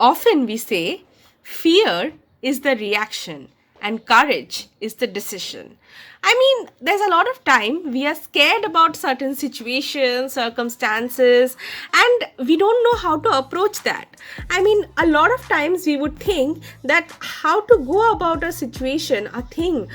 Often we say fear is the reaction and courage is the decision. I mean, there's a lot of time we are scared about certain situations, circumstances, and we don't know how to approach that. I mean, a lot of times we would think that how to go about a situation, a thing,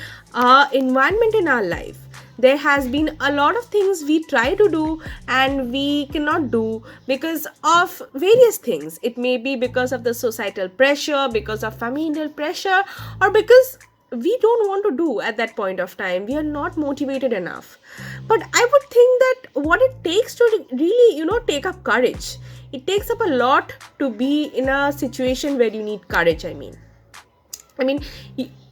environment in our life. There has been a lot of things we try to do and we cannot do because of various things. It may be because of the societal pressure, because of familial pressure, or because we don't want to do at that point of time. We are not motivated enough. But I would think that what it takes to really, take up courage, it takes up a lot to be in a situation where you need courage. I mean,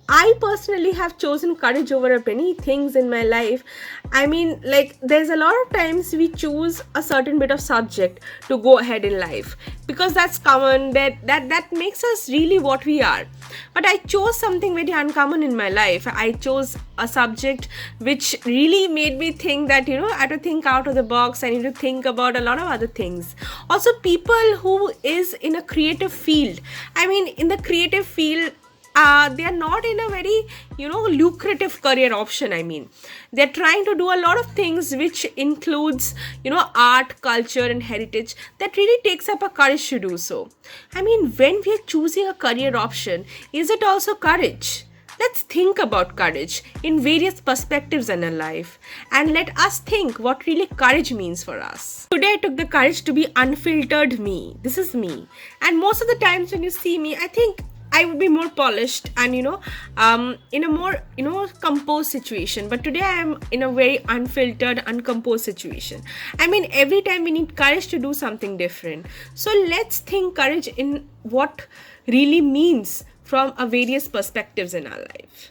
I personally have chosen courage over many things in my life. I mean, like, there's a lot of times we choose a certain bit of subject to go ahead in life because that's common, that makes us really what we are. But I chose something very uncommon in my life. I chose a subject which really made me think that, I have to think out of the box. I need to think about a lot of other things. Also, people who is in a creative field, I mean, in the creative field, they are not in a very lucrative career option. I mean, they're trying to do a lot of things which includes art, culture and heritage. That really takes up a courage to do so. I mean, when we are choosing a career option, is it also courage? Let's think about courage in various perspectives in our life and let us think what really courage means for us. Today I took the courage to be unfiltered me. This is me. And most of the times when you see me, I think I would be more polished and in a more composed situation. But today I am in a very unfiltered, uncomposed situation. I mean, every time we need courage to do something different. So let's think courage in what really means from a various perspectives in our life.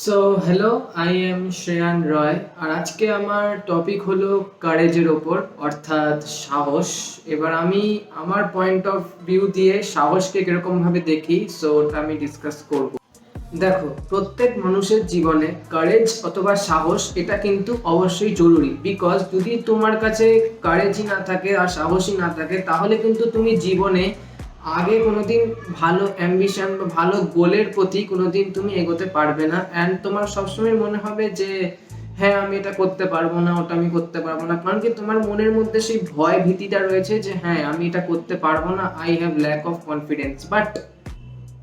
So hello, I am Shreyan Roy. আর আজকে আমার topic হলো কারেজের ওপর, অর্থাৎ সাহস। এবার আমি আমার পয়েন্ট অফ ভিউ দিয়ে সাহসকে কিরকমভাবে দেখি, সো ওটা আমি ডিসকাস করব। দেখো, প্রত্যেক মানুষের জীবনে কারেজ অথবা সাহস এটা কিন্তু অবশ্যই জরুরি। বিকজ যদি তোমার কাছে কারেজই না থাকে আর সাহসই না থাকে, তাহলে কিন্তু তুমি জীবনে আগে কোনোদিন ভালো অ্যাম্বিশন বা ভালো গোলের প্রতি কোনোদিন তুমি এগোতে পারবে না। অ্যান্ড তোমার সবসময় মনে হবে যে হ্যাঁ, আমি এটা করতে পারবো না, ওটা আমি করতে পারবো না। কারণ কি, তোমার মনের মধ্যে সেই ভয় ভীতিটা রয়েছে যে হ্যাঁ, আমি এটা করতে পারবো না, I have lack of confidence. But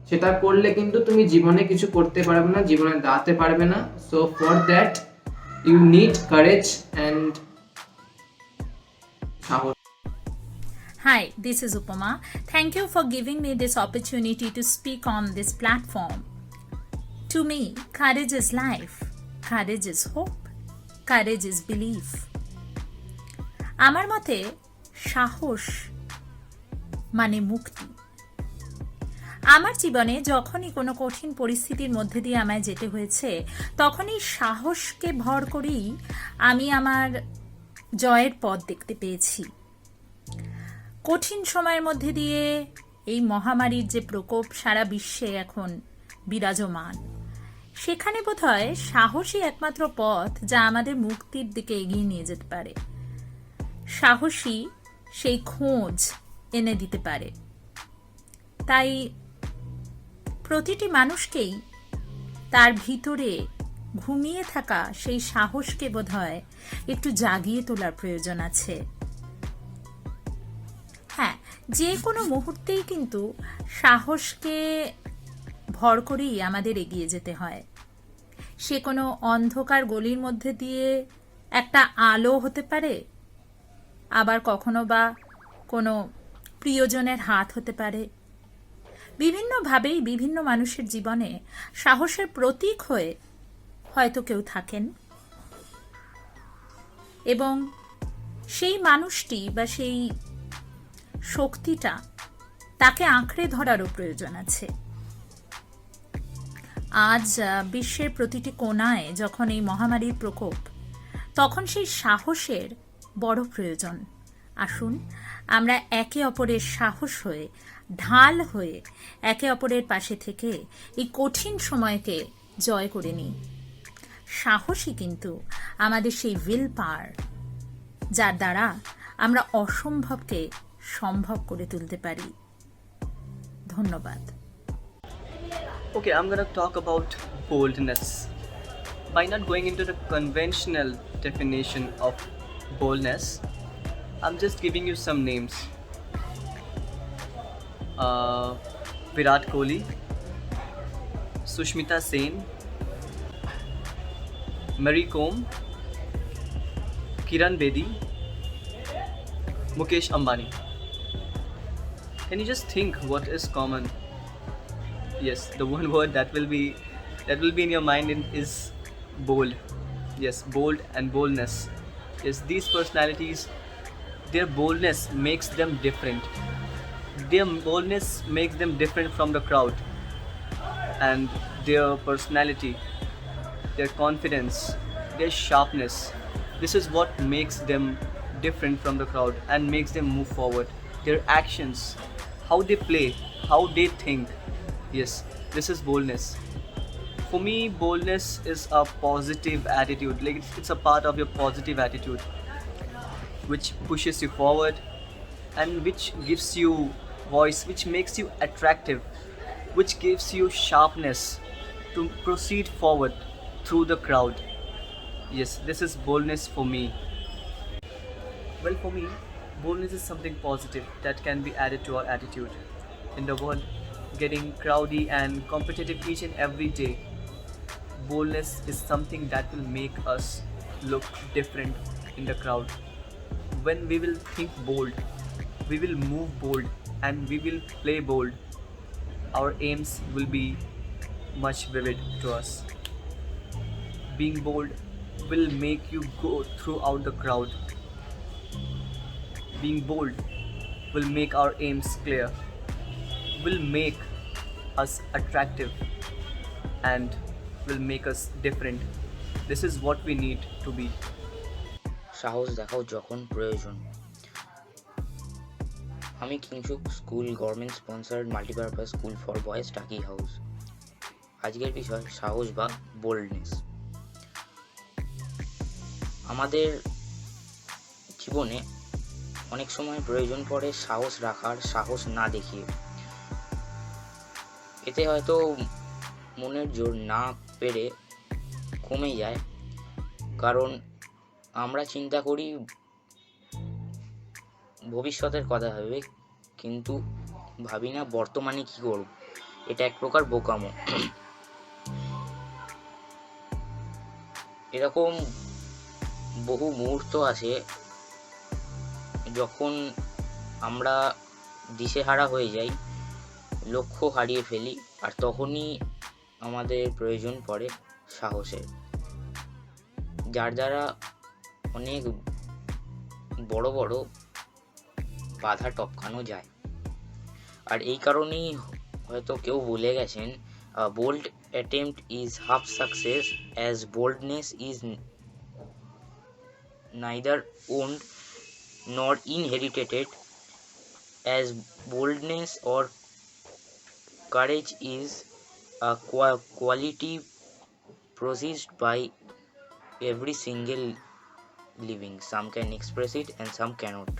সেটা করলে কিন্তু তুমি জীবনে কিছু করতে পারবে না, জীবনে দাঁড়াতে পারবে না। So for that you need courage and সাহস। Hi, this is Upama. Thank you for giving me this opportunity to speak on this platform. To me, courage is life. Courage is hope. Courage is belief. আমার মতে সাহস মানে মুক্তি। আমার জীবনে যখনই কোনো কঠিন পরিস্থিতির মধ্যে দিয়ে আমায় যেতে হয়েছে, তখনই সাহসকে ভর করেই আমি আমার জয়ের পথ দেখতে পেয়েছি। কঠিন সময়ের মধ্যে দিয়ে এই মহামারীর যে প্রকোপ সারা বিশ্বে এখন বিরাজমান, সেখানে বোধহয় সাহসই একমাত্র পথ যা আমাদের মুক্তির দিকে এগিয়ে নিয়ে যেতে পারে। সাহসী সেই খোঁজ এনে দিতে পারে। তাই প্রতিটি মানুষকেই তার ভিতরে ঘুমিয়ে থাকা সেই সাহসকে বোধহয় একটু জাগিয়ে তোলার প্রয়োজন আছে। হ্যাঁ, যে কোনো মুহূর্তেই কিন্তু সাহসকে ভর করেই আমাদের এগিয়ে যেতে হয়। সে কোনো অন্ধকার গলির মধ্যে দিয়ে একটা আলো হতে পারে, আবার কখনো বা কোনো প্রিয়জনের হাত হতে পারে। বিভিন্নভাবেই বিভিন্ন মানুষের জীবনে সাহসের প্রতীক হয়ে হয়তো কেউ থাকেন, এবং সেই মানুষটি বা সেই শক্তিটা তাকে আঁকড়ে ধরারও প্রয়োজন আছে। আজ বিশ্বের প্রতিটি কোণায় যখন এই মহামারীর প্রকোপ, তখন সেই সাহসের বড় প্রয়োজন। আসুন আমরা একে অপরের সাহস হয়ে, ঢাল হয়ে একে অপরের পাশে থেকে এই কঠিন সময়কে জয় করে নিই। সাহসই কিন্তু আমাদের সেই উইল পাওয়ার, যার দ্বারা আমরা অসম্ভবকে সম্ভব করে তুলতে পারি। ধন্যবাদ। Okay, I'm gonna talk about boldness. By not going into the conventional definition of boldness, I'm just giving you some names. Virat Kohli, Sushmita Sen, Mary Kom, Kiran Bedi, Mukesh Ambani. Can you just think what is common? Yes, the one word that will be in your mind is bold. Yes, bold and boldness. Yes, these personalities, their boldness makes them different. Their boldness makes them different from the crowd, and their personality, their confidence, their sharpness, this is what makes them different from the crowd and makes them move forward. Their actions, how they play, how they think. Yes, this is boldness. For me, boldness is a positive attitude. Like it's a part of your positive attitude, which pushes you forward and which gives you voice, which makes you attractive, which gives you sharpness to proceed forward through the crowd. Yes, this is boldness for me. Well, for me, boldness is something positive that can be added to our attitude. In the world getting crowdy and competitive each and every day, boldness is something that will make us look different in the crowd. When we will think bold, we will move bold, and we will play bold, our aims will be much vivid to us. Being bold will make you go throughout the crowd. Being bold will make our aims clear, will make us attractive, and will make us different. This is what we need to be. সাহস দেখাও যখন প্রয়োজন। আমি Kingshuk school government sponsored multipurpose school for boys টাকি house. আজকের বিষয় সাহস বা বোল্ডনেস। আমাদের জীবনে অনেক সময় প্রয়োজন পড়ে সাহস রাখার, সাহস না দেখিয়ে। এতে হয়তো মনের জোর না পেরে কমে যায়, কারণ আমরা চিন্তা করি ভবিষ্যতের কথা ভেবে, কিন্তু ভাবি না বর্তমানে কি করব। এটা এক প্রকার বোকামো। এরকম বহু মুহূর্ত আছে যখন আমরা দিশেহারা হয়ে যাই, লক্ষ্য হারিয়ে ফেলি, আর তখনই আমাদের প্রয়োজন পড়ে সাহসের, যার দ্বারা অনেক বড় বড় বাধা টপকানো যায়। আর এই কারণেই হয়তো কেউ বলে গেছেন, bold attempt is half success as boldness is neither owned nor inherited, as boldness or courage is a quality possessed by every single living. Some can express it and some cannot.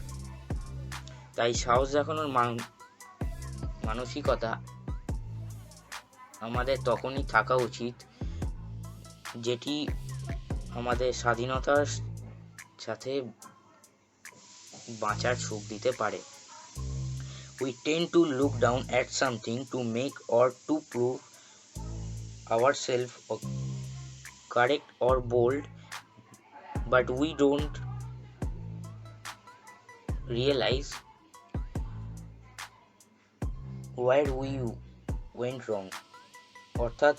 তাই সাহস দেখানোর মানসিকতা আমাদের তখনই থাকা উচিত যেটি আমাদের স্বাধীনতার সাথে বাঁচার সুখ দিতে পারে। We tend to look down at something to make or to prove ourselves correct or bold, but we don't realize where we went wrong. অর্থাৎ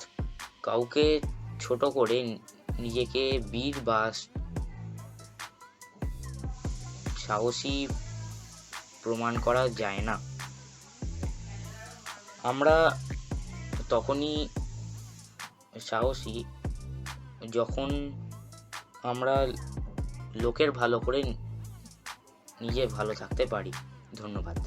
কাউকে ছোট করে নিজেকে বীর বা সাহসী প্রমাণ করা যায় না। আমরা তখনই সাহসী যখন আমরা লোকের ভালো করে নিজে ভালো থাকতে পারি। ধন্যবাদ।